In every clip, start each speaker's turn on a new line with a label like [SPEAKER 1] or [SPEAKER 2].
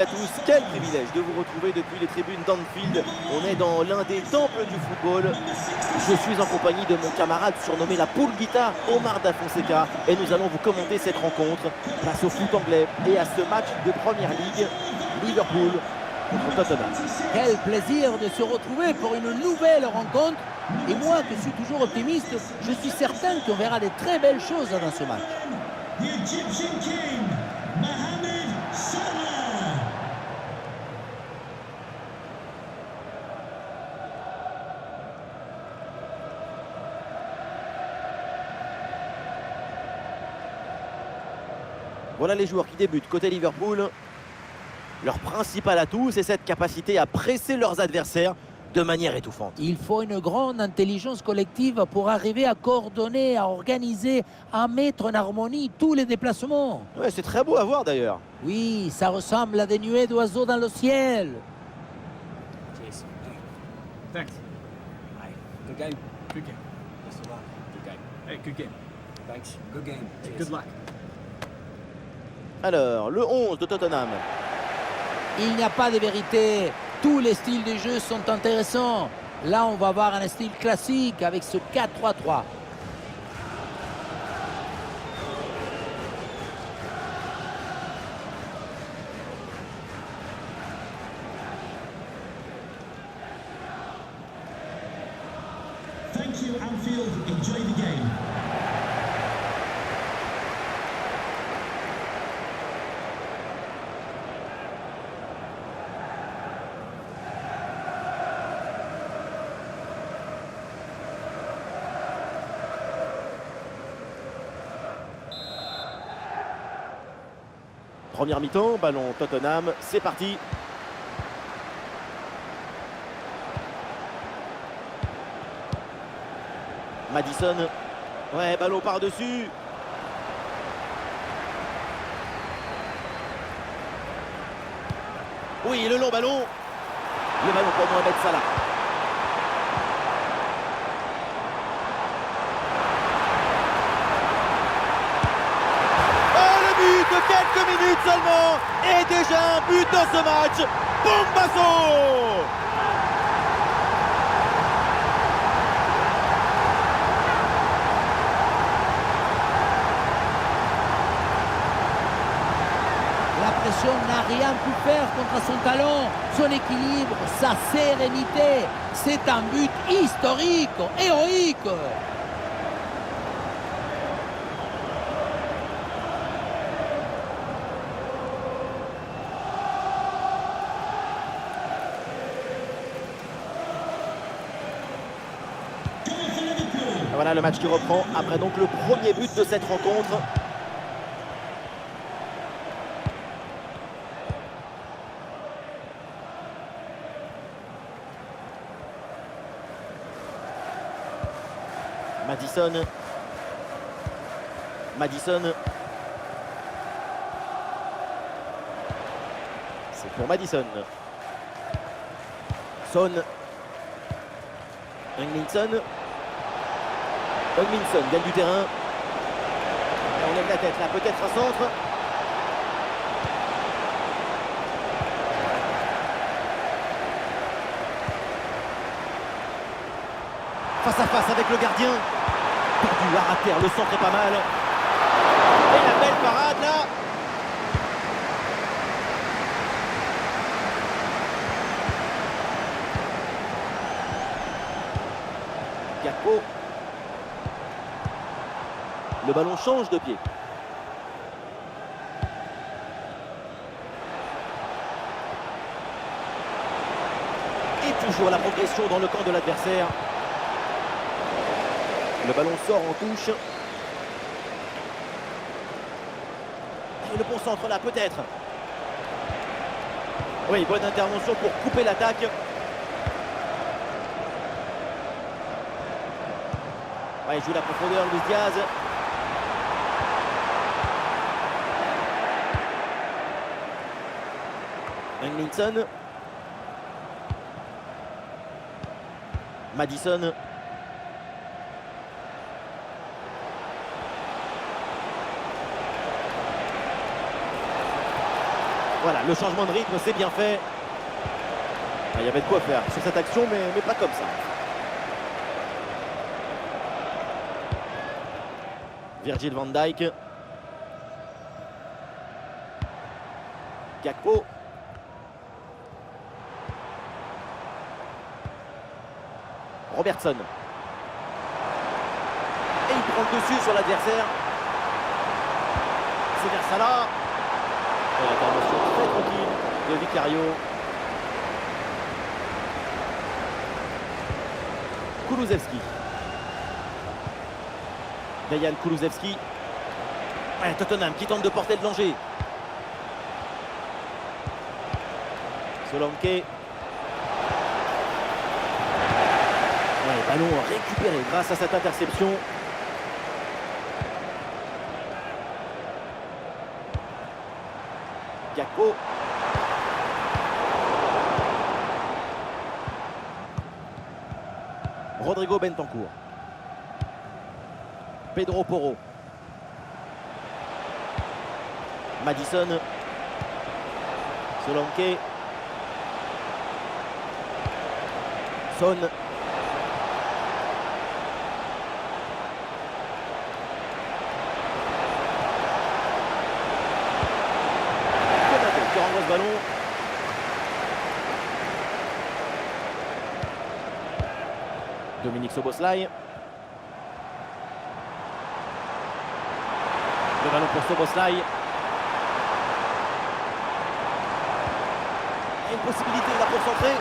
[SPEAKER 1] À tous, quel privilège de vous retrouver depuis les tribunes d'Anfield. On est dans l'un des temples du football. Je suis en compagnie de mon camarade surnommé la Pulguita, Omar Da Fonseca, et nous allons vous commenter cette rencontre face au foot anglais et à ce match de Première Ligue, Liverpool contre Tottenham.
[SPEAKER 2] Quel plaisir de se retrouver pour une nouvelle rencontre. Et moi, qui suis toujours optimiste, je suis certain qu'on verra des très belles choses dans ce match.
[SPEAKER 1] Voilà les joueurs qui débutent côté Liverpool. Leur principal atout, c'est cette capacité à presser leurs adversaires de manière étouffante.
[SPEAKER 2] Il faut une grande intelligence collective pour arriver à coordonner, à organiser, à mettre en harmonie tous les déplacements.
[SPEAKER 1] Ouais, c'est très beau à voir d'ailleurs.
[SPEAKER 2] Oui, ça ressemble à des nuées d'oiseaux dans le ciel.
[SPEAKER 3] Cheers. Thanks. Hey, good game. Good game. Best of luck. Good game. Hey, good game. Thanks. Good game. Hey, good luck.
[SPEAKER 1] Alors, le 11 de Tottenham.
[SPEAKER 2] Il n'y a pas de vérité. Tous les styles de jeu sont intéressants. Là, on va voir un style classique avec ce 4-3-3.
[SPEAKER 4] Thank you, Anfield. Enjoy the game.
[SPEAKER 1] Première mi-temps, ballon Tottenham, c'est parti. Madison, ouais, ballon par-dessus. Oui, le long ballon. Le ballon pour Mohamed Salah. De quelques minutes seulement et déjà un but dans ce match. Bombasso!
[SPEAKER 2] La pression n'a rien pu faire contre son talent, son équilibre, sa sérénité. C'est un but historique, héroïque.
[SPEAKER 1] Voilà le match qui reprend après donc le premier but de cette rencontre. Madison. C'est pour Madison. Son. Hungminson gagne du terrain. Et on lève la tête là, peut-être un centre. Face à face avec le gardien. Perdu à terre, le centre est pas mal. Et la belle parade là. Gakpo. Le ballon change de pied. Et toujours la progression dans le camp de l'adversaire. Le ballon sort en touche. Et le bon centre là, peut-être. Oui, bonne intervention pour couper l'attaque. Ouais, il joue la profondeur, Luis Diaz. Hungminson. Madison. Voilà, le changement de rythme, c'est bien fait. Ah, il y avait de quoi faire sur cette action, mais pas comme ça. Virgil van Dijk. Gakpo. Robertson. Et il prend le dessus sur l'adversaire. C'est vers Salah. Et l'intervention très tranquille de Vicario. Kulusevski. Dejan Kulusevski. Ouais, Tottenham qui tente de porter le danger. Solanke. Ouais, ballon récupéré grâce à cette interception. Gakpo. Rodrigo Bentancur. Pedro Porro. Madison. Solanke. Son. Qui renvoie ce ballon. Dominique Szoboszlai. Le ballon pour Szoboszlai. Et une possibilité là pour centrer.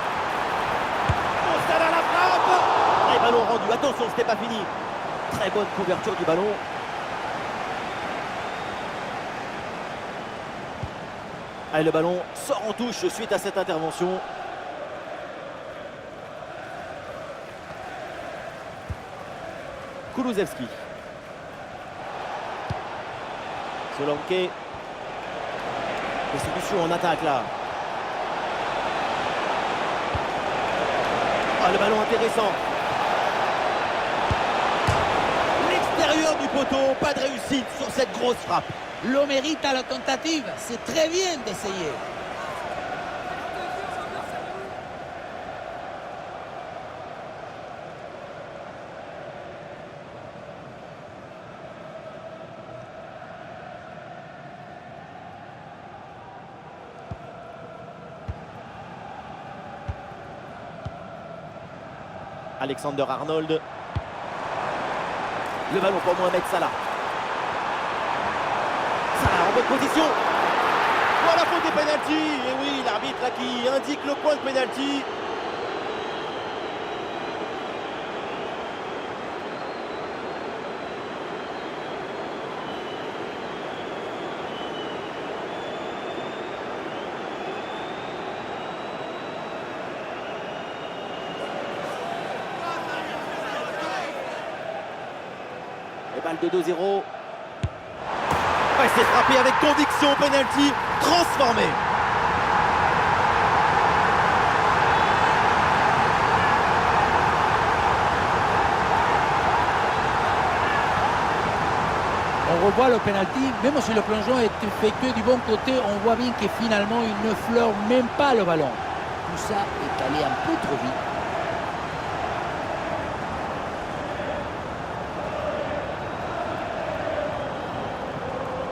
[SPEAKER 1] Oh, ça va la frappe. Et ballon rendu. Attention, c'était pas fini. Très bonne couverture du ballon. Allez, le ballon sort en touche suite à cette intervention. Kulusevski. Solanke. Des solutions en attaque là. Ah, le ballon intéressant. L'extérieur du poteau, pas de réussite sur cette grosse frappe.
[SPEAKER 2] Lo mérita la tentative, c'est très bien d'essayer.
[SPEAKER 1] Alexander Arnold. Le ballon pour Mohamed Salah. Salah en bonne position. Voilà, faute des pénaltys. Et oui, l'arbitre là qui indique le point de pénalty. Et balle de 2-0. Ouais, c'est frappé avec conviction, penalty transformé.
[SPEAKER 2] On revoit le penalty, même si le plongeon est effectué du bon côté, on voit bien que finalement il ne fleure même pas le ballon. Tout ça est allé un peu trop vite.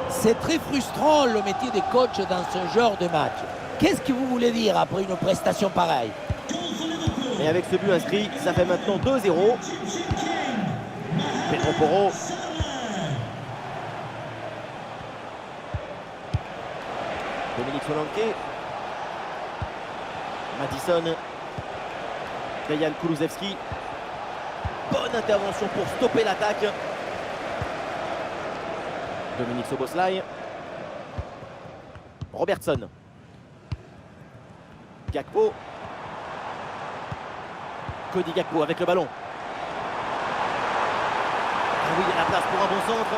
[SPEAKER 2] C'est très frustrant le métier de coach dans ce genre de match. Qu'est-ce que vous voulez dire après une prestation pareille?
[SPEAKER 1] Et avec ce but inscrit, ça fait maintenant 2-0. Pedro Porro. Dominique Solanke. Madison. Dejan Kulusevski. Bonne intervention pour stopper l'attaque. Dominique Szoboszlai. Robertson. Gakpo. Cody Gakpo avec le ballon. Ah oui, il y a la place pour un bon centre.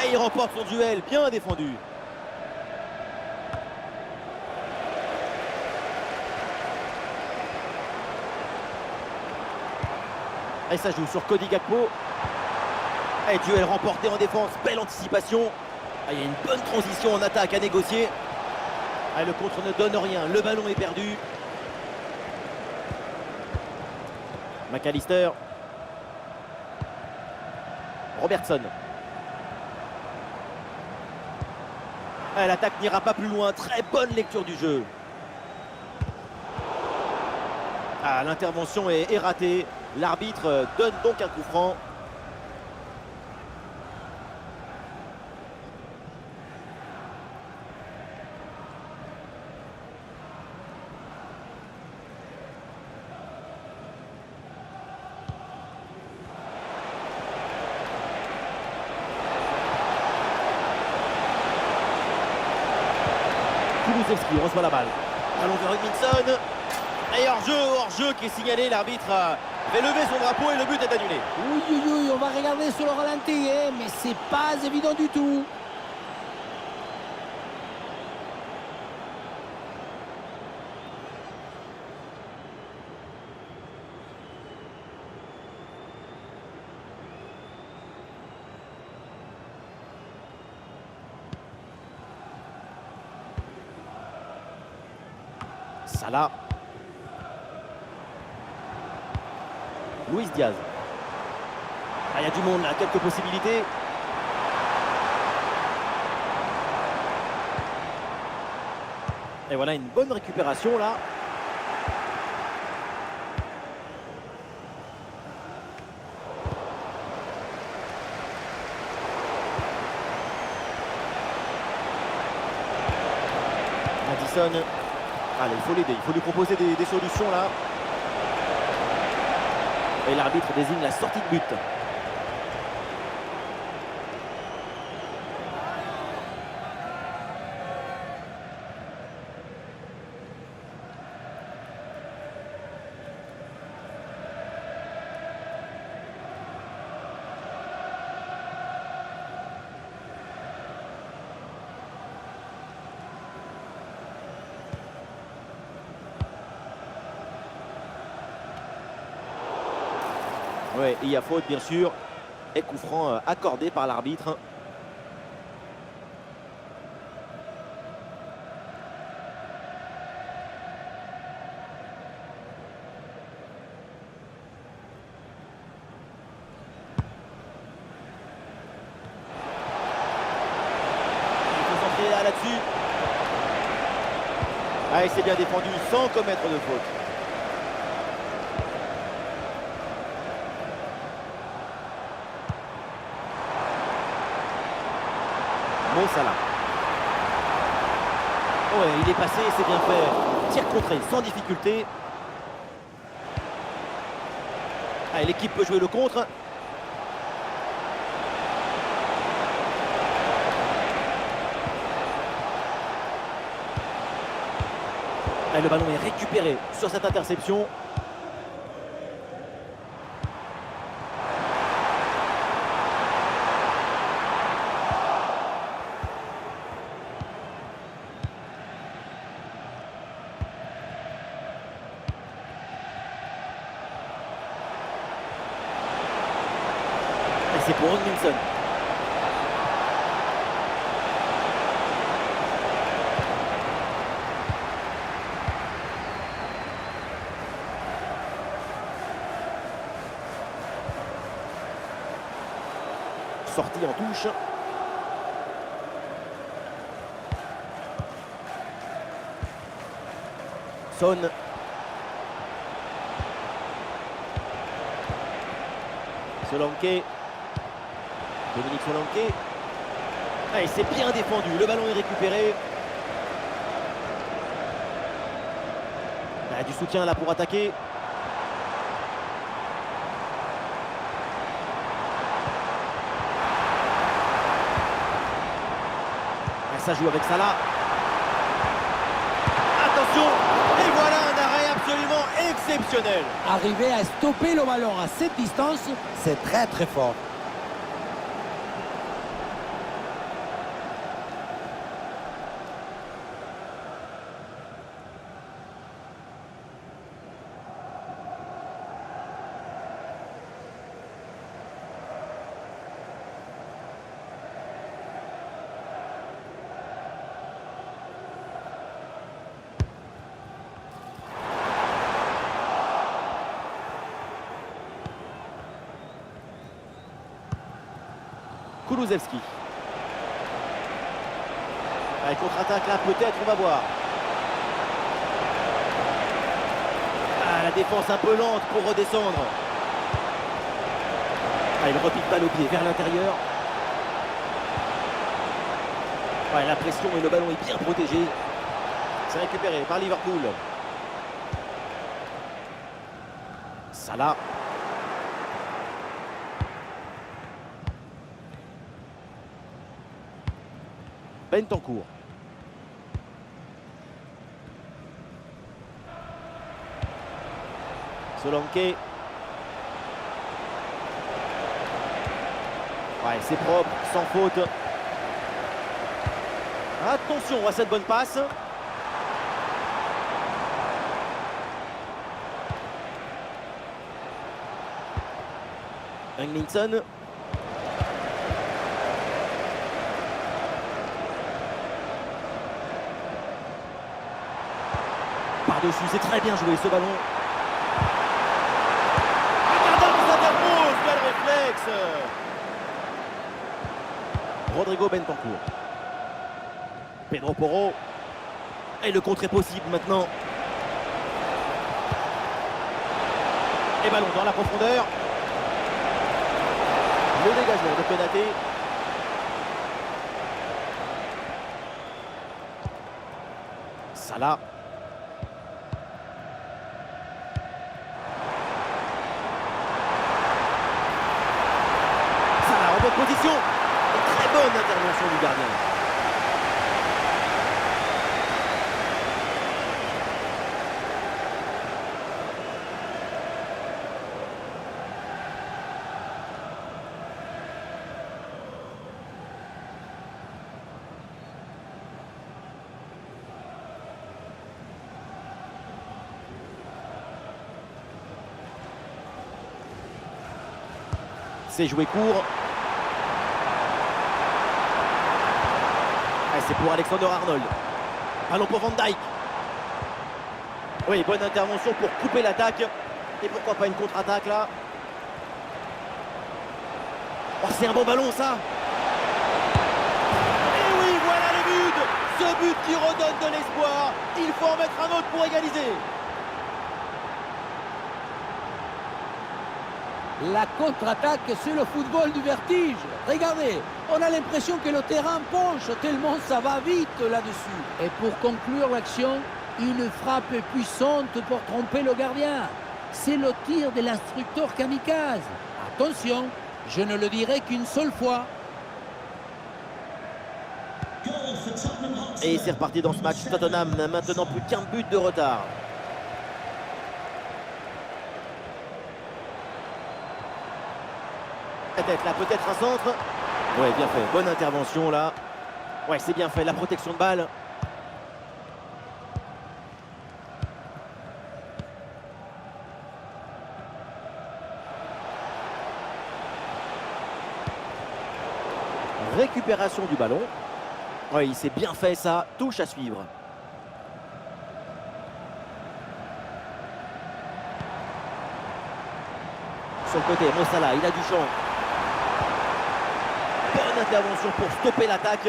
[SPEAKER 1] Et il remporte son duel, bien défendu. Et ça joue sur Cody Gakpo. Et duel remporté en défense, belle anticipation. Ah, il y a une bonne transition en attaque à négocier. Ah, le contre ne donne rien, le ballon est perdu. McAllister. Robertson. Ah, l'attaque n'ira pas plus loin, très bonne lecture du jeu. Ah, l'intervention est ratée. L'arbitre donne donc un coup franc. Kulusevski reçoit la balle. Allons vers Hutchinson. Et hors-jeu qui est signalé. L'arbitre fait lever son drapeau et le but est annulé.
[SPEAKER 2] Oui, oui, oui, on va regarder sur le ralenti, hein, mais c'est pas évident du tout.
[SPEAKER 1] Salah. Luis Diaz. Ah, il y a du monde là, quelques possibilités. Et voilà une bonne récupération là. Madison. Allez, il faut l'aider, il faut lui proposer des solutions là. Et l'arbitre désigne la sortie de but. Ouais, il y a faute bien sûr. Et coup franc accordé par l'arbitre. Il faut s'entrer là-dessus. Ah, et c'est bien défendu sans commettre de faute. Salah. Ouais, il est passé, c'est bien fait. Tir contré sans difficulté. Allez, l'équipe peut jouer le contre. Allez, le ballon est récupéré sur cette interception. C'est pour Hutchinson. Sortie en touche. Son. Solanke. Dominique Solanke. Ah, et c'est bien défendu. Le ballon est récupéré. Ah, du soutien là pour attaquer. Ah, ça joue avec Salah. Attention. Et voilà un arrêt absolument exceptionnel.
[SPEAKER 2] Arriver à stopper le ballon à cette distance, c'est très très fort.
[SPEAKER 1] Kulusevski. Allez, contre-attaque là, peut-être, on va voir. Ah, la défense un peu lente pour redescendre. Ah, il repique balle au pied vers l'intérieur. Ouais, la pression et le ballon est bien protégé. C'est récupéré par Liverpool. Salah. Bentancur. Solanke. Ouais, c'est propre, sans faute. Attention à cette bonne passe. Englinson. Par-dessus, c'est très bien joué ce ballon. Quel réflexe! Rodrigo Bentancur. Pedro Porro. Et le contre est possible maintenant. Et ballon dans la profondeur. Le dégagement de Konaté. Salah. Salah en bonne position. Et très bonne intervention du gardien. C'est joué court. Et c'est pour Alexander-Arnold. Ballon pour Van Dijk. Oui, bonne intervention pour couper l'attaque. Et pourquoi pas une contre-attaque là. Oh, c'est un bon ballon ça. Et oui, voilà le but. Ce but qui redonne de l'espoir. Il faut en mettre un autre pour égaliser.
[SPEAKER 2] La contre-attaque, c'est le football du vertige. Regardez, on a l'impression que le terrain penche tellement ça va vite là-dessus. Et pour conclure l'action, une frappe puissante pour tromper le gardien. C'est le tir de l'instructeur kamikaze. Attention, je ne le dirai qu'une seule fois.
[SPEAKER 1] Et c'est reparti dans ce match. Tottenham n'a maintenant plus qu'un but de retard. Là, peut-être un centre. Ouais, bien fait. Bonne intervention là. Ouais, c'est bien fait. La protection de balle. Récupération du ballon. Ouais, il s'est bien fait ça. Touche à suivre. Sur le côté, Mo Salah, il a du champ. Bonne intervention pour stopper l'attaque.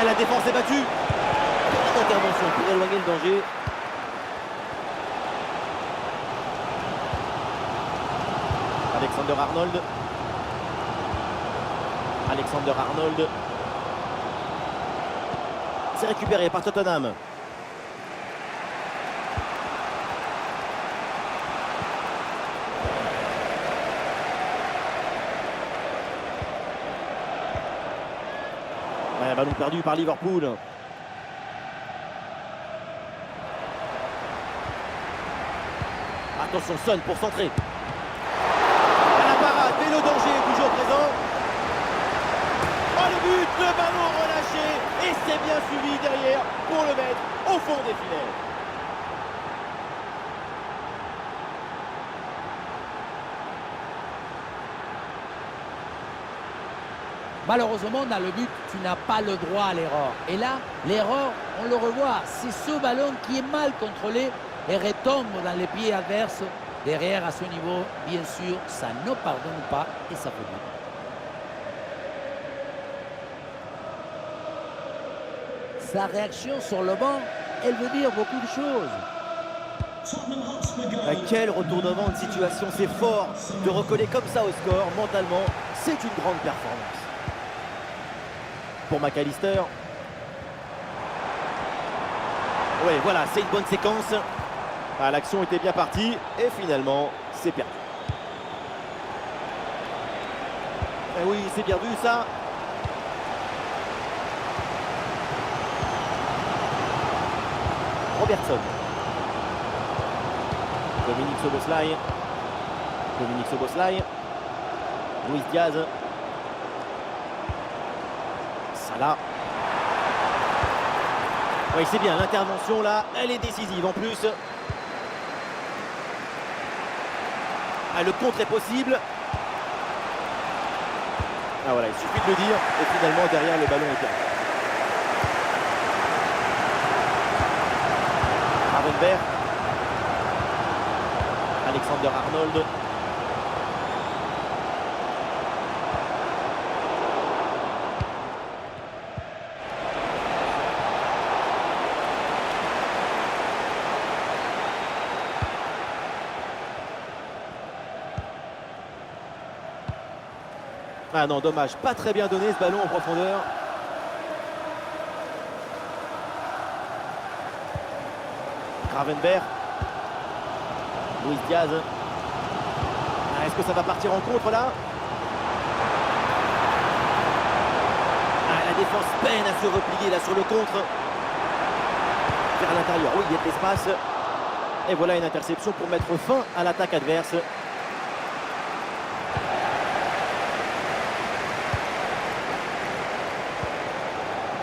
[SPEAKER 1] La défense est battue. Bonne intervention pour éloigner le danger. Alexander-Arnold. Alexander-Arnold. C'est récupéré par Tottenham. Ouais, ballon perdu par Liverpool. Attention, Son pour centrer. La parade, mais le danger est toujours présent. Oh, le but, le ballon relâché. Et c'est bien suivi derrière pour le mettre au fond des filets.
[SPEAKER 2] Malheureusement, dans le but, tu n'as pas le droit à l'erreur. Et là, l'erreur, on le revoit, c'est ce ballon qui est mal contrôlé et retombe dans les pieds adverses. Derrière, à ce niveau, bien sûr, ça ne pardonne pas et ça fait but. Sa réaction sur le banc, elle veut dire beaucoup de choses.
[SPEAKER 4] Tottenham Hotspur goal.
[SPEAKER 1] Quel retournement de situation, c'est fort de recoller comme ça au score. Mentalement, c'est une grande performance. Pour McAllister. Oui, voilà, c'est une bonne séquence. Ah, l'action était bien partie et finalement, c'est perdu. Eh oui, c'est bien vu ça. Robertson. Dominique Szoboszlai. Dominique Szoboszlai. Luis Diaz. Salah. Oui, c'est bien, l'intervention là, elle est décisive en plus. Ah, le contre est possible. Ah voilà, il suffit de le dire. Et finalement, derrière, le ballon est perdu. Gravenberch. Alexander Arnold. Ah non, dommage, pas très bien donné ce ballon en profondeur. Gravenberch. Luis Diaz. Ah, est-ce que ça va partir en contre là? Ah, la défense peine à se replier là sur le contre. Vers l'intérieur, oui, il y a de l'espace. Et voilà une interception pour mettre fin à l'attaque adverse.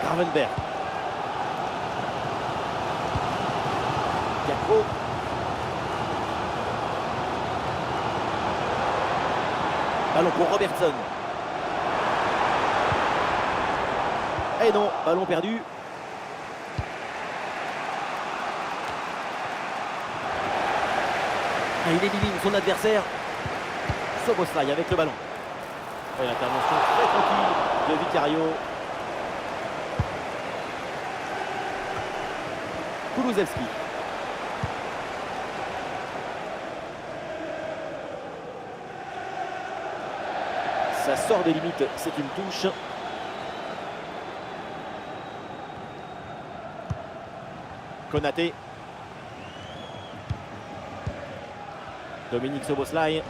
[SPEAKER 1] Gravenberch. Gakpo. Ballon pour Robertson. Et non, ballon perdu. Et il élimine son adversaire. Szoboszlai avec le ballon. Et l'intervention très tranquille de Vicario. Kulusevski. Ça sort des limites, c'est une touche. Konaté. Dominique Szoboszlai.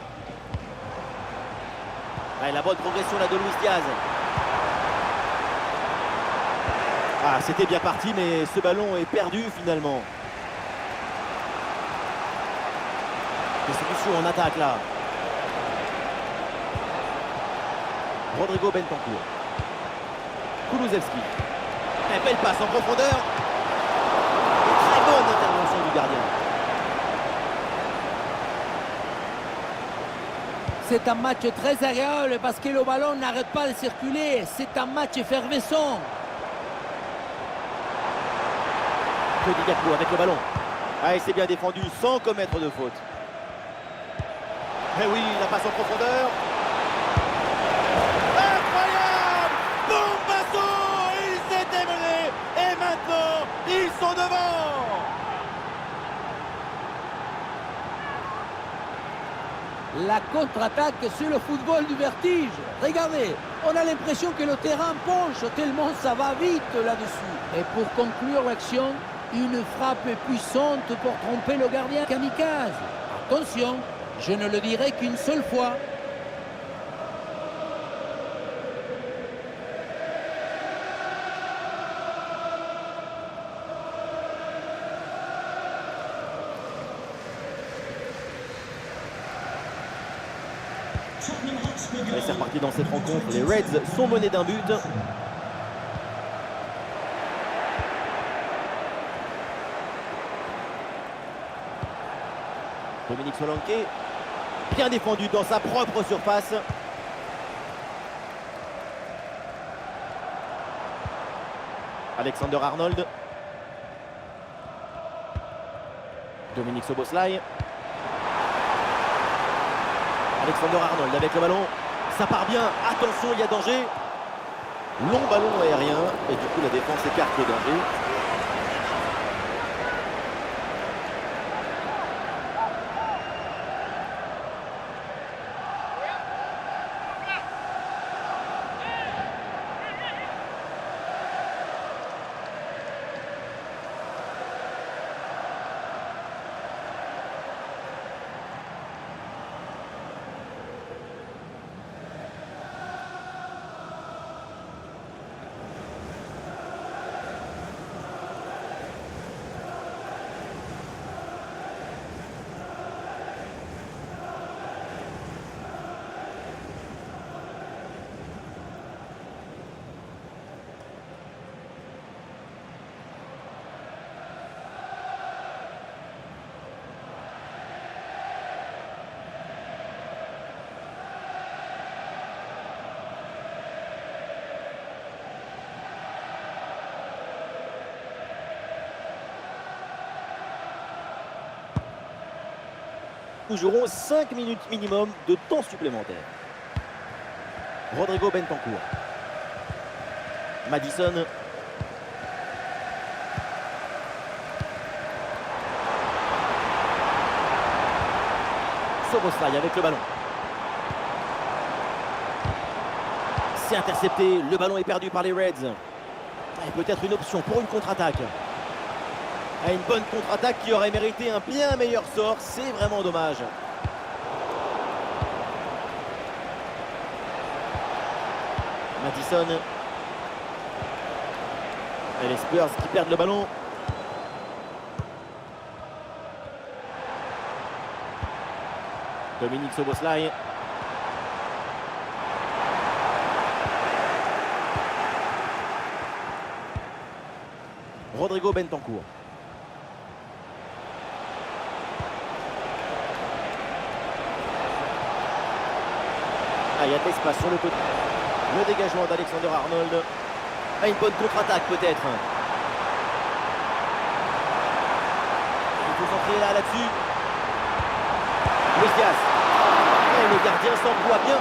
[SPEAKER 1] Ah, la bonne progression là de Luis Diaz. Ah, c'était bien parti, mais ce ballon est perdu finalement. Des solutions en attaque là. Rodrigo Bentancur. Kulusevski. Un belle passe en profondeur. Très bonne intervention du gardien.
[SPEAKER 2] C'est un match très agréable parce que le ballon n'arrête pas de circuler. C'est un match effervescent.
[SPEAKER 1] Cody Gakpo avec le ballon. Ah, il s'est bien défendu sans commettre de faute. Eh oui, la passe en profondeur. Incroyable! Bombasso! Ils étaient menés et maintenant, ils sont devant!
[SPEAKER 2] La contre-attaque sur le football du vertige. Regardez, on a l'impression que le terrain penche tellement ça va vite là-dessus. Et pour conclure l'action, une frappe puissante pour tromper le gardien kamikaze. Attention, je ne le dirai qu'une seule fois.
[SPEAKER 4] Tottenham Hotspur goal.
[SPEAKER 1] Et c'est reparti dans cette rencontre. Les Reds sont menés d'un but. Dominique Solanke, bien défendu dans sa propre surface. Alexander Arnold. De Dominique Szoboszlai. Alexander Arnold avec le ballon. Ça part bien. Attention, il y a danger. Long ballon aérien. Et du coup, la défense écarte le danger. Nous jouerons 5 minutes minimum de temps supplémentaire. Rodrigo Bentancur. Madison. Szoboszlai avec le ballon. C'est intercepté. Le ballon est perdu par les Reds. Et peut-être une option pour une contre-attaque. Une bonne contre-attaque qui aurait mérité un bien meilleur sort. C'est vraiment dommage. Madison. Et les Spurs qui perdent le ballon. Dominique Szoboszlai. Rodrigo Bentancur. Il y a de l'espace sur le côté. Le dégagement d'Alexander Arnold. Une bonne contre-attaque peut-être. Il faut s'entrer là-dessus. Luis Diaz. Et le gardien s'emploie bien.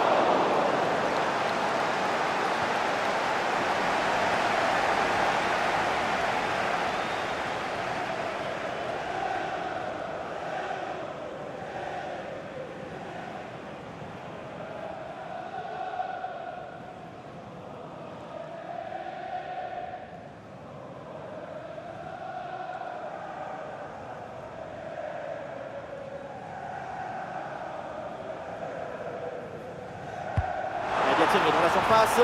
[SPEAKER 1] Tiré dans la surface.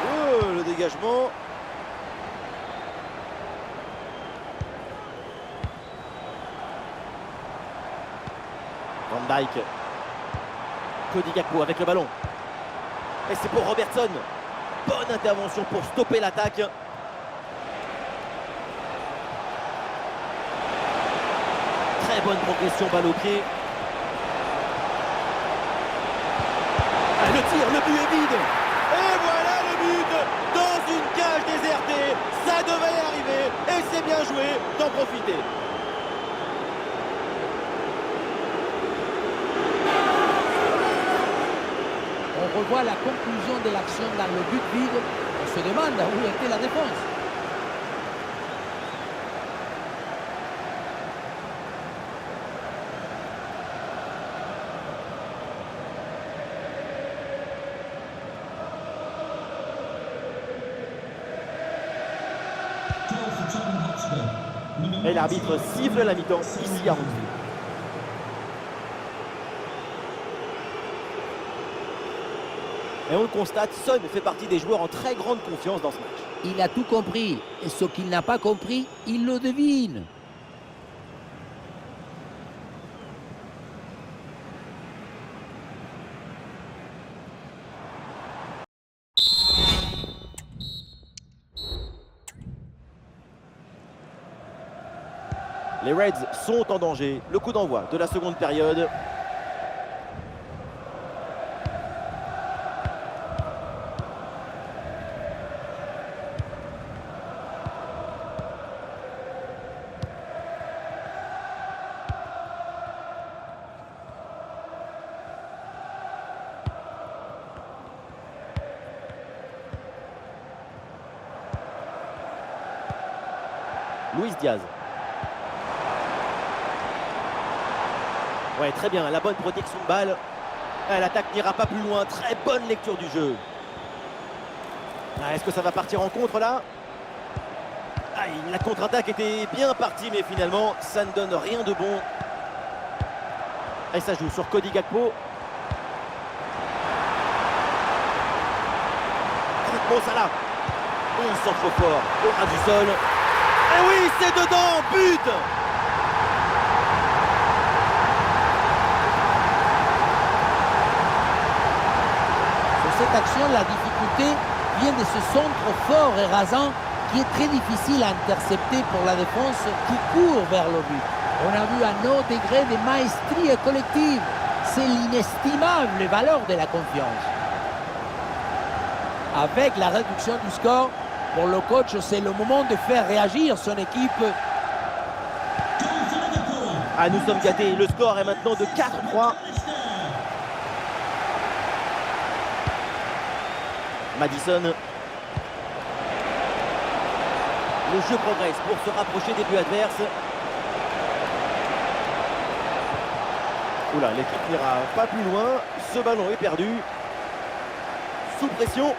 [SPEAKER 1] Oh, le dégagement. Van Dijk. Cody Gakpo avec le ballon. Et c'est pour Robertson. Bonne intervention pour stopper l'attaque. Très bonne progression, balle au pied. Le tir, le but est vide. Et voilà le but dans une cage désertée. Ça devait y arriver et c'est bien joué d'en profiter.
[SPEAKER 2] On revoit la conclusion de l'action dans le but vide. On se demande où était la défense.
[SPEAKER 1] Et l'arbitre siffle la mi-temps ici à Ronceville. Et on le constate, Son fait partie des joueurs en très grande confiance dans ce match.
[SPEAKER 2] Il a tout compris. Et ce qu'il n'a pas compris, il le devine.
[SPEAKER 1] Les Reds sont en danger. Le coup d'envoi de la seconde période. Luis Diaz. Ouais, très bien, la bonne protection de balle. L'attaque n'ira pas plus loin, très bonne lecture du jeu. Est-ce que ça va partir en contre là? La contre-attaque était bien partie, mais finalement, ça ne donne rien de bon. Et ça joue sur Cody Gakpo. Mo Salah. On centre fort au ras du sol. Et oui, c'est dedans, but!
[SPEAKER 2] Sur cette action, la difficulté vient de ce centre fort et rasant qui est très difficile à intercepter pour la défense qui court vers le but. On a vu un haut degré de maestrie collective. C'est l'inestimable valeur de la confiance. Avec la réduction du score, pour le coach, c'est le moment de faire réagir son équipe.
[SPEAKER 1] Nous sommes gâtés. Le score est maintenant de 4-3. Madison. Le jeu progresse pour se rapprocher des buts adverses. Oula, l'équipe n'ira pas plus loin. Ce ballon est perdu. Sous pression.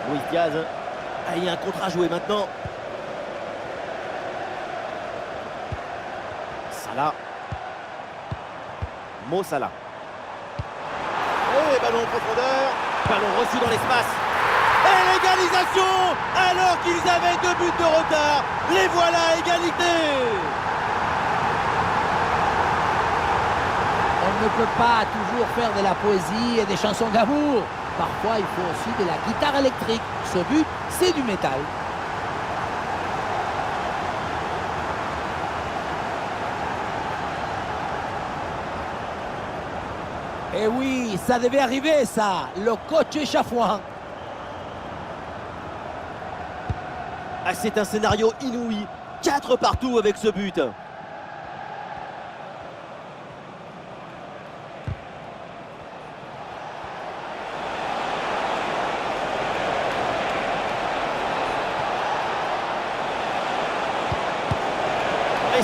[SPEAKER 1] Luis Diaz. Il y a un contre à jouer maintenant. Salah. Mo Salah. Et ballon en profondeur. Ballon reçu dans l'espace. Et l'égalisation alors qu'ils avaient 2 buts de retard. Les voilà, égalité.
[SPEAKER 2] On ne peut pas toujours faire de la poésie et des chansons d'amour. Parfois, il faut aussi de la guitare électrique. Ce but, c'est du métal. Et oui, ça devait arriver, ça. Le coach est chafouin.
[SPEAKER 1] C'est un scénario inouï. 4 partout avec ce but. Et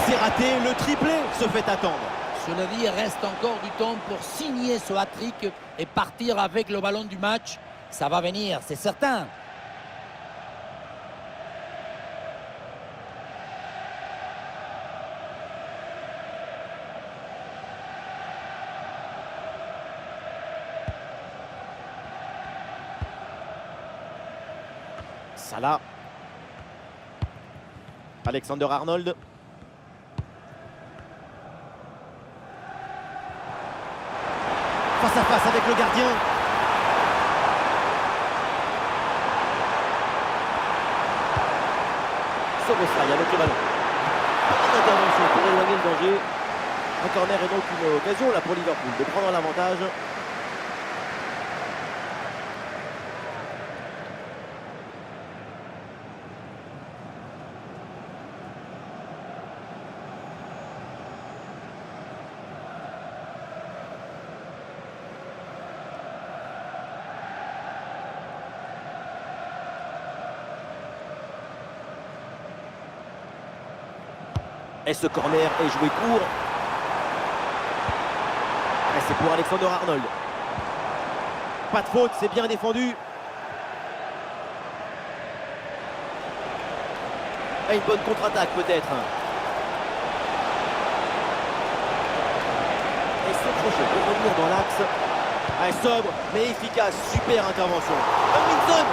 [SPEAKER 1] c'est raté, le triplé se fait attendre.
[SPEAKER 2] Cela dit, il reste encore du temps pour signer ce hat-trick et partir avec le ballon du match. Ça va venir, c'est certain.
[SPEAKER 1] Salah. Alexander Arnold. Face à face avec le gardien. Soboslai avec le ballon. Petite intervention pour éloigner le danger. Un corner et donc une occasion là pour Liverpool de prendre l'avantage. Et ce corner est joué court. Et c'est pour Alexander Arnold. Pas de faute, c'est bien défendu. Et une bonne contre-attaque peut-être. Et ce crochet pour revenir dans l'axe. Sobre mais efficace, super intervention. Minson.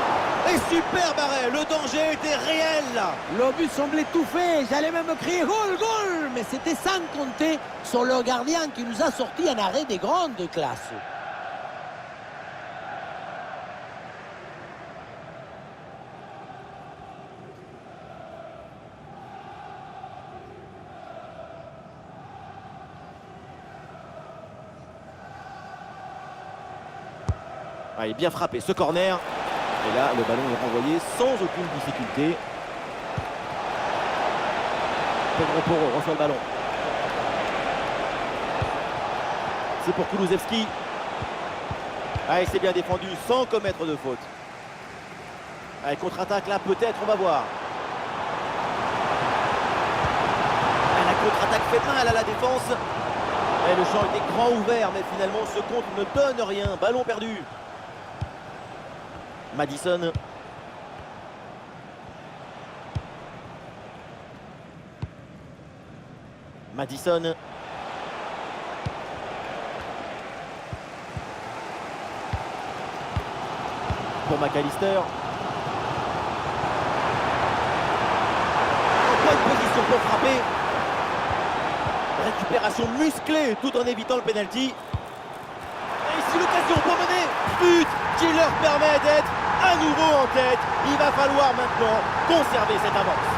[SPEAKER 1] Et super arrêt, le danger était réel là.
[SPEAKER 2] Le but semblait tout fait, j'allais même crier goal, goal, mais c'était sans compter sur le gardien qui nous a sorti un arrêt de grande classe.
[SPEAKER 1] Il est bien frappé ce corner. Et là, le ballon est renvoyé sans aucune difficulté. Pedro Porro reçoit le ballon. C'est pour Kulusevski. Et c'est bien défendu sans commettre de faute. Allez, contre-attaque là, peut-être, on va voir. Et la contre-attaque fait mal à la défense. Et le champ était grand ouvert, mais finalement ce contre ne donne rien. Ballon perdu. Madison. Madison. Pour McAllister. En bonne position pour frapper. Récupération musclée tout en évitant le penalty. Et ici l'occasion pour mener. But qui leur permet d'être à nouveau en tête. Il va falloir maintenant conserver cette avance.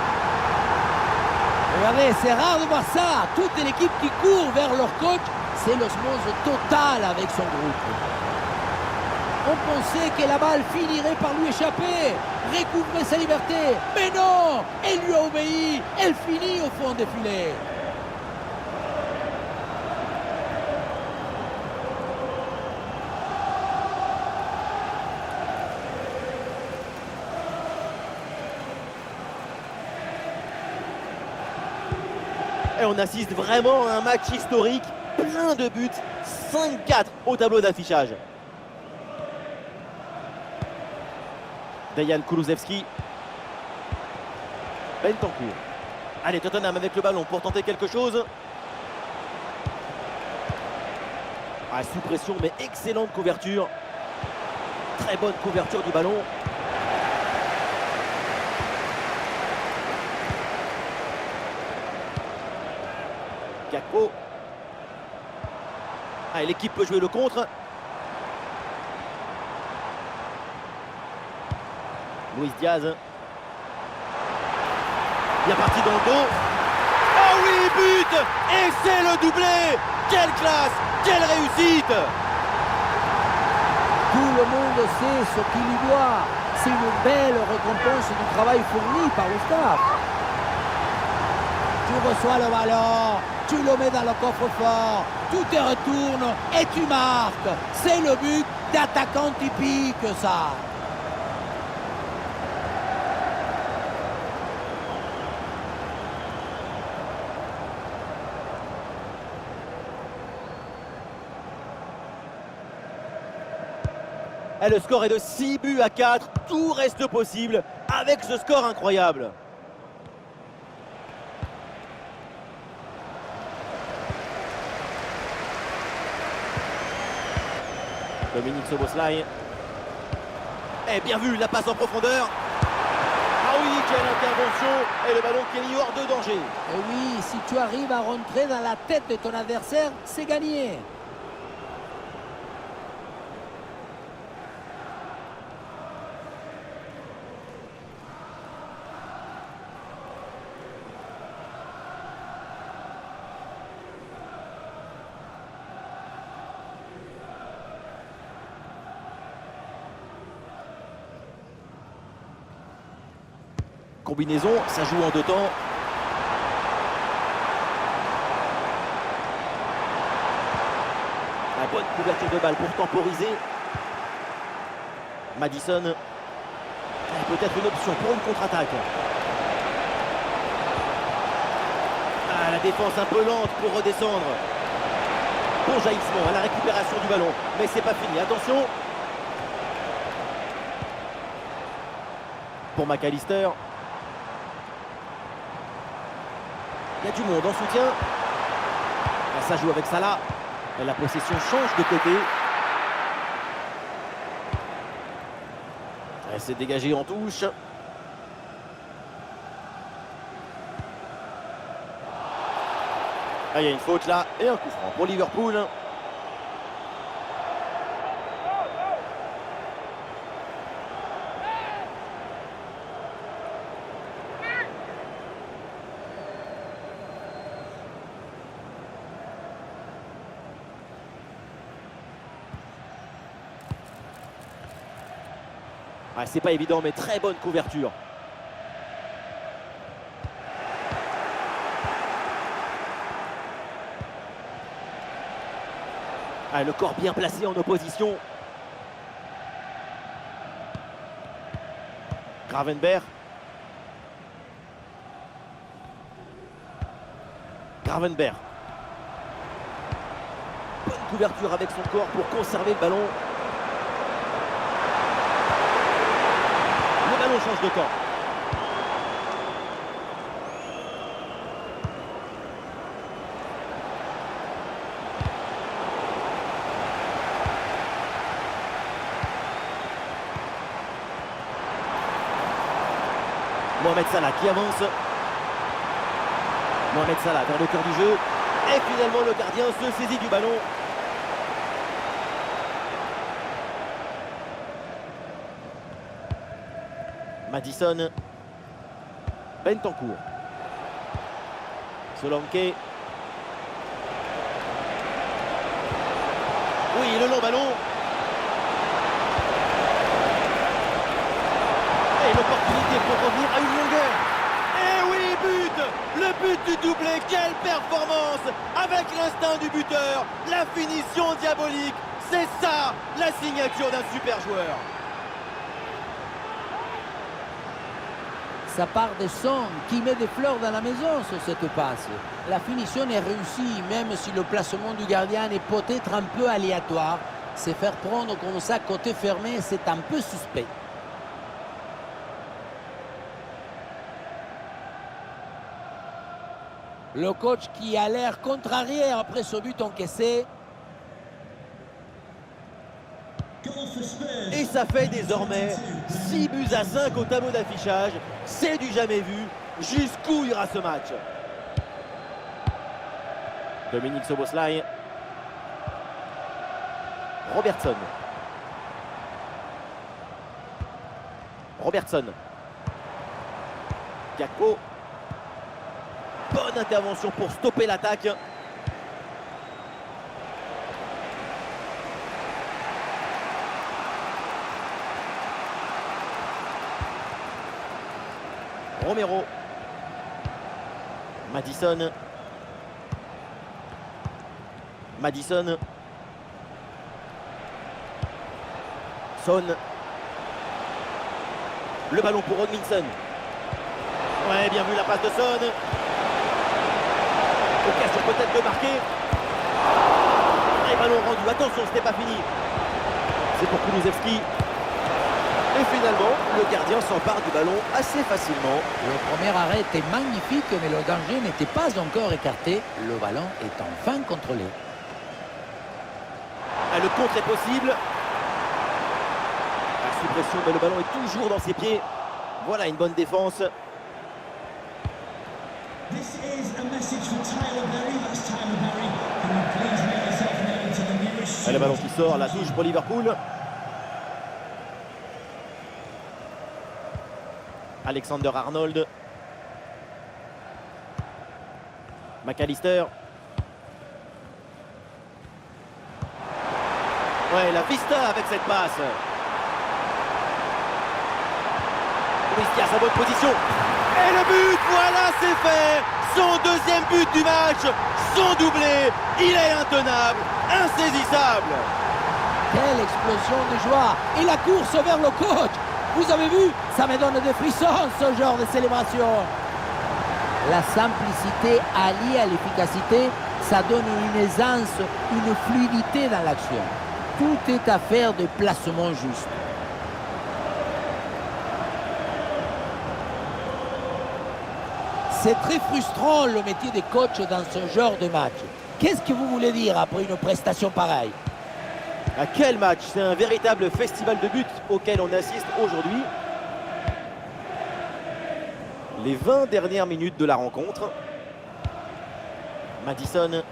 [SPEAKER 2] Regardez, c'est rare de voir ça. Toute l'équipe qui court vers leur coach, c'est l'osmose totale avec son groupe. On pensait que la balle finirait par lui échapper, recouvrer sa liberté. Mais non, elle lui a obéi. Elle finit au fond des filets.
[SPEAKER 1] Et on assiste vraiment à un match historique, plein de buts, 5-4 au tableau d'affichage. Dejan Kulusevski. Bentancur. Allez, Tottenham avec le ballon pour tenter quelque chose. Ah, sous pression, mais excellente couverture. Très bonne couverture du ballon. Gakpo. Ah, l'équipe peut jouer le contre. Luis Diaz. Bien parti dans le dos. Oh oui, but! Et c'est le doublé! Quelle classe! Quelle réussite!
[SPEAKER 2] Tout le monde sait ce qu'il y doit. C'est une belle récompense du travail fourni par le staff. Tu reçois le ballon, tu le mets dans le coffre-fort, tu te retournes et tu marques. C'est le but d'attaquant typique, ça.
[SPEAKER 1] Et le score est de 6 buts à 4. Tout reste possible avec ce score incroyable. Dominique Szoboszlai. Et bien vu, la passe en profondeur. Ah oui, quelle intervention. Et le ballon qui est mis hors de danger.
[SPEAKER 2] Et oui, si tu arrives à rentrer dans la tête de ton adversaire, c'est gagné.
[SPEAKER 1] Combinaison, ça joue en deux temps. La bonne couverture de balle pour temporiser. Madison. Peut-être une option pour une contre-attaque. Ah, la défense un peu lente pour redescendre. Bon jaillissement à la récupération du ballon. Mais c'est pas fini. Attention. Pour McAllister. Il y a du monde en soutien. Ça joue avec Salah. Et la possession change de côté. Elle s'est dégagée en touche. Ah, il y a une faute là. Et un coup franc pour Liverpool. Ah, c'est pas évident, mais très bonne couverture. Ah, le corps bien placé en opposition. Gravenberch. Gravenberch. Bonne couverture avec son corps pour conserver le ballon. Le ballon change de camp. Mohamed Salah qui avance. Mohamed Salah vers le cœur du jeu. Et finalement le gardien se saisit du ballon. Madison. Bentancur. Solanke. Oui, le long ballon. Et l'opportunité pour revenir à une longueur. Et oui, but! Le but du doublé, quelle performance! Avec l'instinct du buteur, la finition diabolique, c'est ça la signature d'un super joueur.
[SPEAKER 2] Ça part de Son qui met des fleurs dans la maison sur cette passe. La finition est réussie, même si le placement du gardien est peut-être un peu aléatoire. Se faire prendre comme ça côté fermé, c'est un peu suspect. Le coach qui a l'air contrarié après ce but encaissé.
[SPEAKER 1] Et ça fait désormais 6 buts à 5 au tableau d'affichage. C'est du jamais vu. Jusqu'où ira ce match? Dominique Szoboszlai. Robertson. Robertson. Gakpo. Bonne intervention pour stopper l'attaque. Romero. Madison. Madison. Son. Le ballon pour Hodgkinson. Ouais, bien vu la passe de Son. Occasion peut-être de marquer. Et ballon rendu. Attention, ce n'est pas fini. C'est pour Kulusevski. Et finalement, le gardien s'empare du ballon assez facilement.
[SPEAKER 2] Le premier arrêt était magnifique, mais le danger n'était pas encore écarté. Le ballon est enfin contrôlé.
[SPEAKER 1] Ah, le contre est possible. La suppression, mais le ballon est toujours dans ses pieds. Voilà une bonne défense.
[SPEAKER 4] This is a message for Tyler Berry. That's Tyler Berry. Can you please make yourself known to the nearest...
[SPEAKER 1] Et le ballon qui sort, la touche pour Liverpool. Alexander Arnold. McAllister. Ouais, la vista avec cette passe. Luis Diaz en bonne position. Et le but, voilà, c'est fait. Son deuxième but du match, son doublé. Il est intenable, insaisissable.
[SPEAKER 2] Quelle explosion de joie. Et la course vers le coach. Vous avez vu, ça me donne des frissons, ce genre de célébration. La simplicité alliée à l'efficacité, ça donne une aisance, une fluidité dans l'action. Tout est affaire de placement juste. C'est très frustrant le métier de coach dans ce genre de match. Qu'est-ce que vous voulez dire après une prestation pareille?
[SPEAKER 1] À quel match! C'est un véritable festival de buts auquel on assiste aujourd'hui. Les 20 dernières minutes de la rencontre. Madison.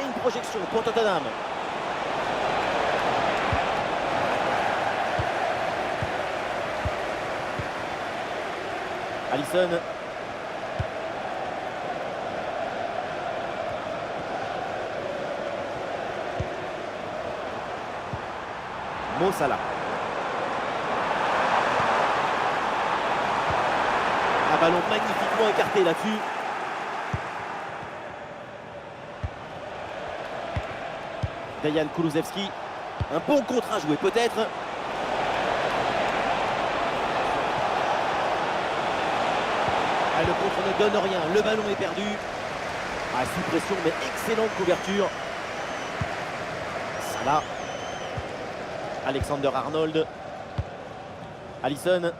[SPEAKER 1] Et une projection pour Tottenham. Alisson. Mo Salah. Un ballon magnifiquement écarté là-dessus. Dejan Kulusevski. Un bon contre à jouer peut-être. Ah, le contre ne donne rien, le ballon est perdu. Ah, sous pression, mais excellente couverture. Salah. Alexander Arnold. Alisson.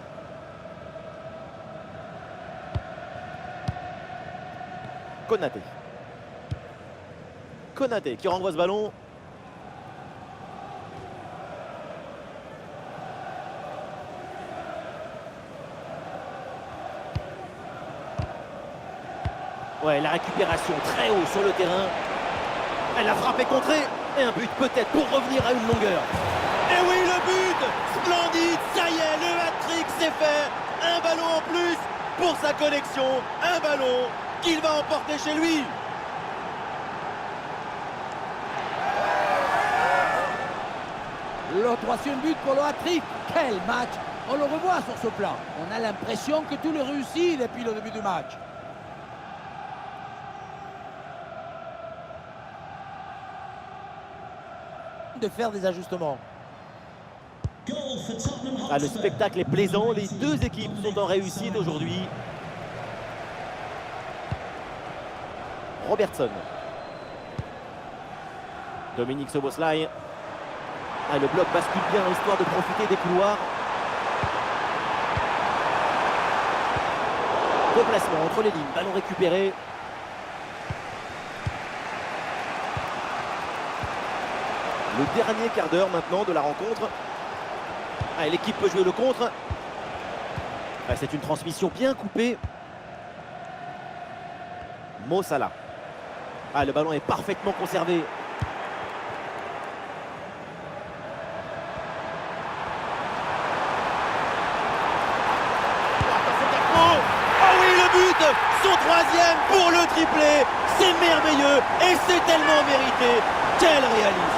[SPEAKER 1] Konaté. Konaté qui renvoie ce ballon. Ouais, la récupération très haut sur le terrain. Elle a frappé contrée. Et un but peut-être pour revenir à une longueur. Et oui, le but! Splendide, ça y est, le hat-trick c'est fait. Un ballon en plus pour sa collection. Un ballon qu'il va emporter chez lui.
[SPEAKER 2] Le troisième but pour le hat-trick. Quel match! On le revoit sur ce plan. On a l'impression que tout le réussit depuis le début du match. De faire des ajustements.
[SPEAKER 1] Ah, le spectacle est plaisant, les deux équipes sont en réussite aujourd'hui. Robertson. Dominique Szoboszlai. Ah, le bloc bascule bien histoire de profiter des couloirs. Replacement entre les lignes, ballon récupéré. Le dernier quart d'heure maintenant de la rencontre. Ah, l'équipe peut jouer le contre. Ah, c'est une transmission bien coupée. Mo Salah. Ah, le ballon est parfaitement conservé. Oh oui, le but! Son troisième pour le triplé. C'est merveilleux et c'est tellement mérité. Quel réalisme!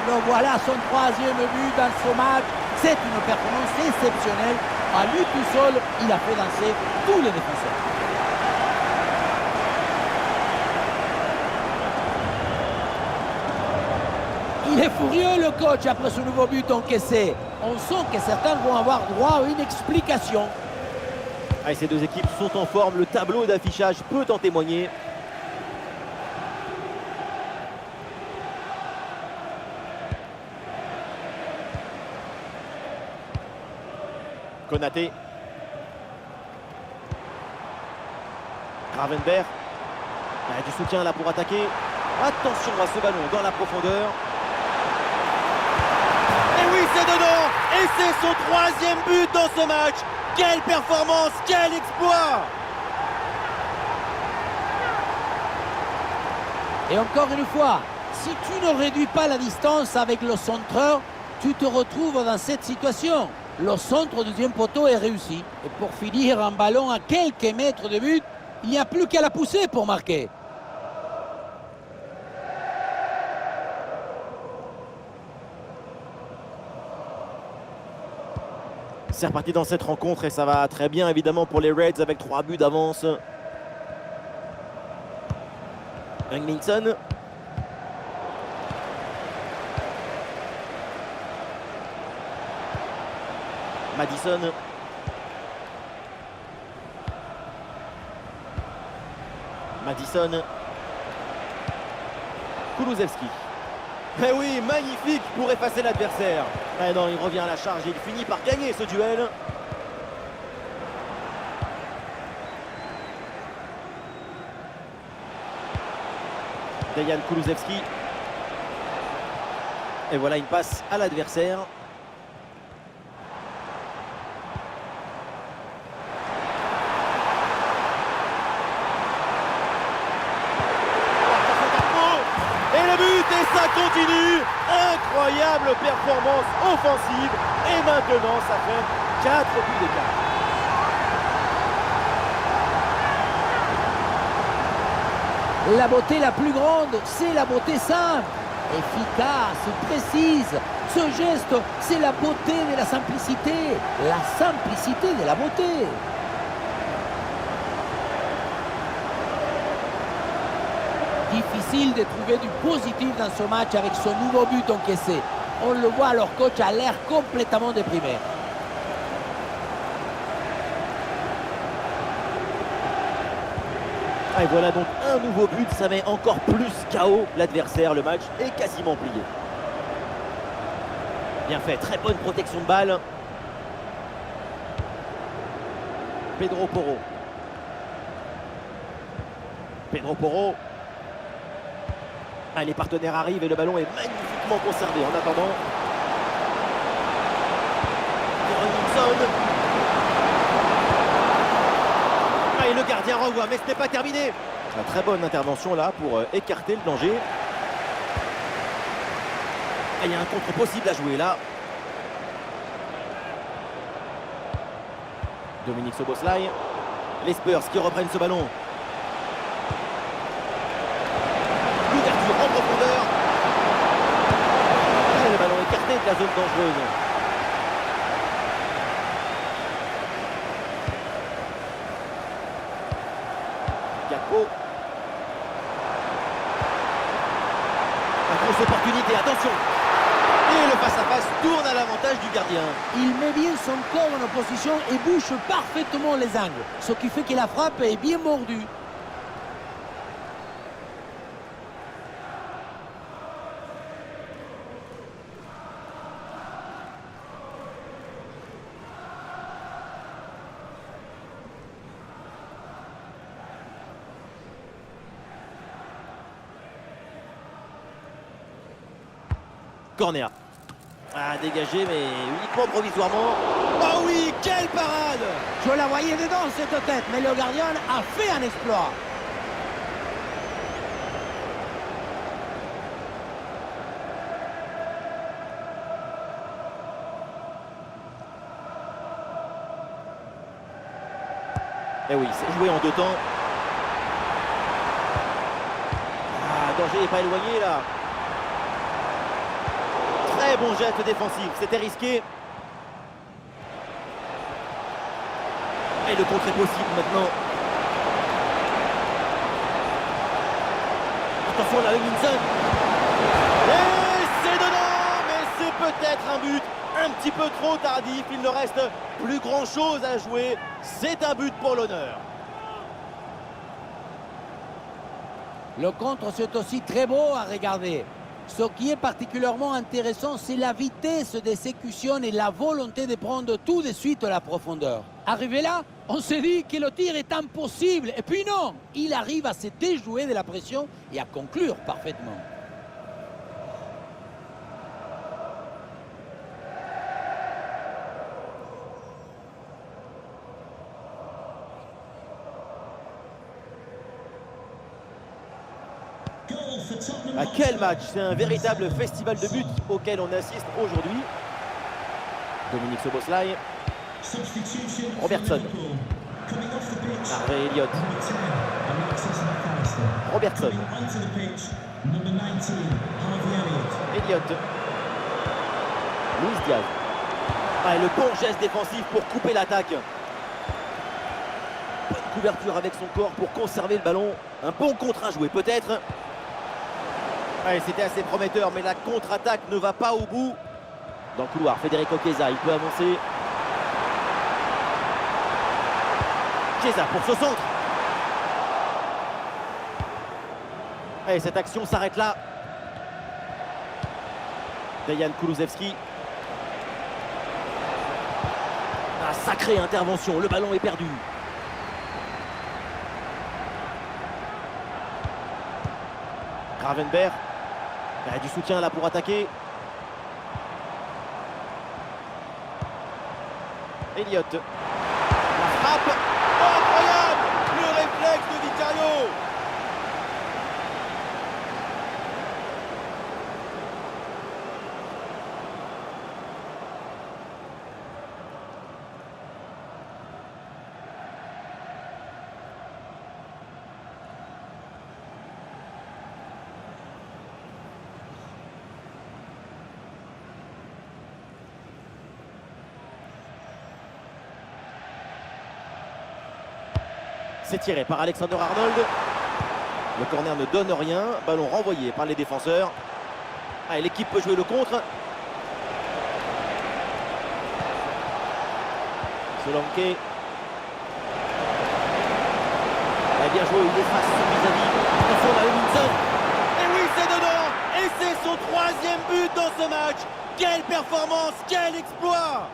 [SPEAKER 2] Le voilà, son troisième but dans ce match. C'est une performance exceptionnelle. À lui tout seul, il a fait danser tous les défenseurs. Il est furieux le coach après ce nouveau but encaissé. On sent que certains vont avoir droit à une explication.
[SPEAKER 1] Ah, ces deux équipes sont en forme, le tableau d'affichage peut en témoigner. Konaté. Gravenberch. Du soutien là pour attaquer. Attention à ce ballon dans la profondeur. Et oui, c'est dedans. Et c'est son troisième but dans ce match. Quelle performance, quel exploit!
[SPEAKER 2] Et encore une fois, si tu ne réduis pas la distance avec le centreur, tu te retrouves dans cette situation. Le centre du deuxième poteau est réussi. Et pour finir un ballon à quelques mètres de but, il n'y a plus qu'à la pousser pour marquer.
[SPEAKER 1] C'est reparti dans cette rencontre et ça va très bien évidemment pour les Reds avec 3 buts d'avance. Englinson. Madison. Madison. Kulusevski. Eh oui, magnifique pour effacer l'adversaire. Eh non, il revient à la charge et il finit par gagner ce duel. Dejan Kulusevski. Et voilà une passe à l'adversaire. Et ça continue. Incroyable performance offensive. Et maintenant, ça fait 4 buts d'écart.
[SPEAKER 2] La beauté la plus grande, c'est la beauté simple. Efficace, précise. Ce geste, c'est la beauté de la simplicité. La simplicité de la beauté. Difficile de trouver du positif dans ce match avec ce nouveau but encaissé. On le voit, leur coach a l'air complètement déprimé.
[SPEAKER 1] Ah, et voilà donc un nouveau but, ça met encore plus KO l'adversaire. Le match est quasiment plié. Bien fait, très bonne protection de balle. Pedro Porro. Pedro Porro. Ah, les partenaires arrivent et le ballon est magnifiquement conservé. En attendant, Robinson. Ah, et le gardien renvoie, mais ce n'est pas terminé. Une très bonne intervention là pour écarter le danger. Ah, il y a un contre possible à jouer là. Dominique Szoboszlai. Les Spurs qui reprennent ce ballon. L'ouverture en profondeur. Et le ballon écarté de la zone dangereuse. Gakpo. Une grosse opportunité, attention. Et le face-à-face tourne à l'avantage du gardien.
[SPEAKER 2] Il met bien son corps en opposition et bouche parfaitement les angles, ce qui fait que la frappe est bien mordue.
[SPEAKER 1] Corner. Ah, dégagé, mais uniquement provisoirement. Oh oui, quelle parade!
[SPEAKER 2] Je la voyais dedans cette tête, mais le gardien a fait un exploit.
[SPEAKER 1] Eh oui, c'est joué en deux temps. Ah, danger n'est pas éloigné là. Très bon geste défensif, c'était risqué. Et le contre est possible maintenant. Attention là, Hugminson. Et c'est dedans, mais c'est peut-être un but un petit peu trop tardif. Il ne reste plus grand chose à jouer. C'est un but pour l'honneur.
[SPEAKER 2] Le contre, c'est aussi très beau à regarder. Ce qui est particulièrement intéressant, c'est la vitesse d'exécution et la volonté de prendre tout de suite à la profondeur. Arrivé là, on s'est dit que le tir est impossible. Et puis non, il arrive à se déjouer de la pression et à conclure parfaitement.
[SPEAKER 1] Ah, quel match! C'est un véritable festival de buts auquel on assiste aujourd'hui. Dominique Szoboszlai. Robertson. Harvey Elliott. Robertson. Elliott. Luis Diaz. Ah, et le bon geste défensif pour couper l'attaque. Bonne couverture avec son corps pour conserver le ballon. Un bon contre à jouer peut-être. Ouais, c'était assez prometteur, mais la contre-attaque ne va pas au bout. Dans le couloir, Federico Chiesa, il peut avancer. Chiesa pour ce centre. Et cette action s'arrête là. Dejan Kulusevski. Ah, sacrée intervention, le ballon est perdu. Gravenberch. Il y a du soutien là pour attaquer. Elliott. La frappe. Oh, incroyable! Le réflexe de Vicario. C'est tiré par Alexander Arnold. Le corner ne donne rien. Ballon renvoyé par les défenseurs. Allez, l'équipe peut jouer le contre. Solanke. Bien joué, il efface son vis-à-vis. Attention, on a Hutchinson. Et oui, c'est dedans. Et c'est son 3e but dans ce match. Quelle performance, quel exploit!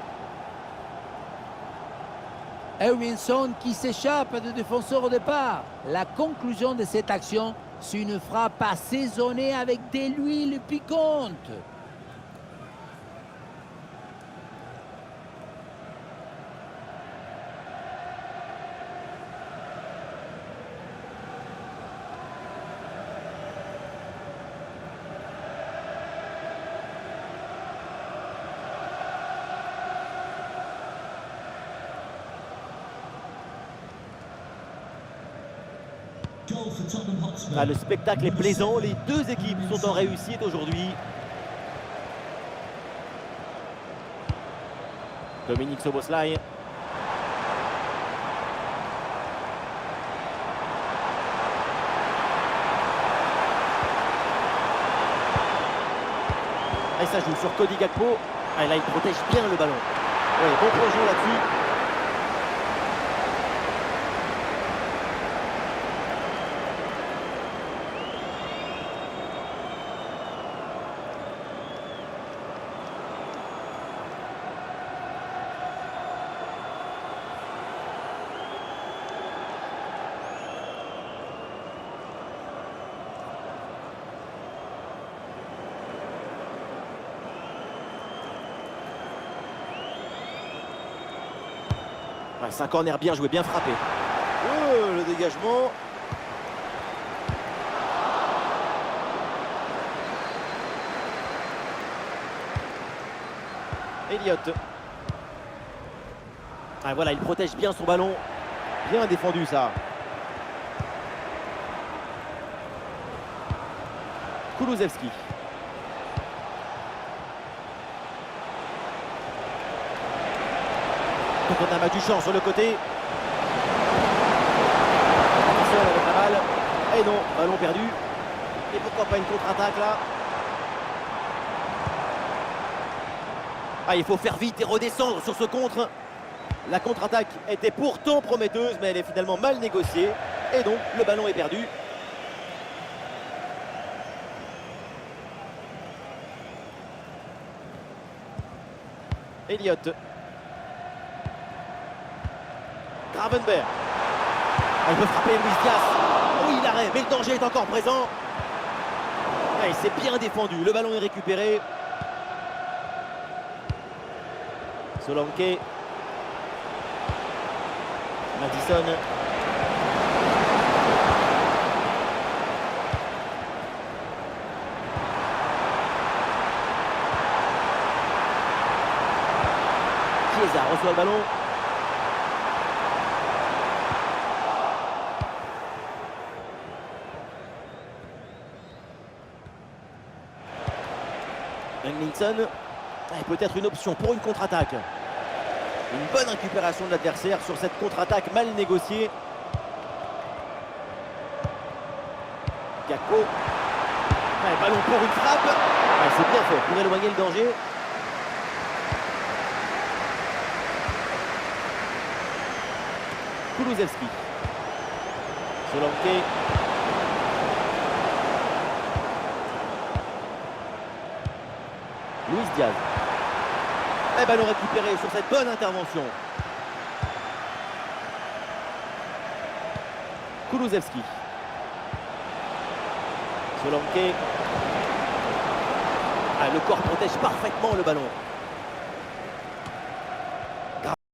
[SPEAKER 2] Hutchinson qui s'échappe de défenseur au départ. La conclusion de cette action, c'est une frappe assaisonnée avec de l'huile piquante.
[SPEAKER 4] Goal for Tottenham Hotspur.
[SPEAKER 1] Ah, le spectacle est plaisant, les deux équipes sont en réussite aujourd'hui. Dominique Szoboszlai. Et ça joue sur Cody Gakpo. Ah, là, il protège bien le ballon. Ouais, bon projet là-dessus. Ouais, c'est un corner bien joué, bien frappé. Oh, le dégagement. Elliott. Ah, voilà, il protège bien son ballon. Bien défendu ça. Kulusevski. Tottenham a du champ sur le côté. Attention avec la balle. Et non, ballon perdu. Et pourquoi pas une contre-attaque là? Ah, il faut faire vite et redescendre sur ce contre. La contre-attaque était pourtant prometteuse, mais elle est finalement mal négociée. Et donc, le ballon est perdu. Elliott. Gravenberch. Elle peut frapper Luis Diaz. Oui, l'arrêt, mais le danger est encore présent. Ah, il s'est bien défendu. Le ballon est récupéré. Solanke. Madison. Chiesa reçoit le ballon. Hutchinson. Peut-être une option pour une contre-attaque. Une bonne récupération de l'adversaire sur cette contre-attaque mal négociée. Gakpo. Ballon pour une frappe. C'est bien fait pour éloigner le danger. Kulusevski. Solanke. Luis Diaz. Ballon récupéré sur cette bonne intervention. Kulusevski. Solanke. Le corps protège parfaitement le ballon.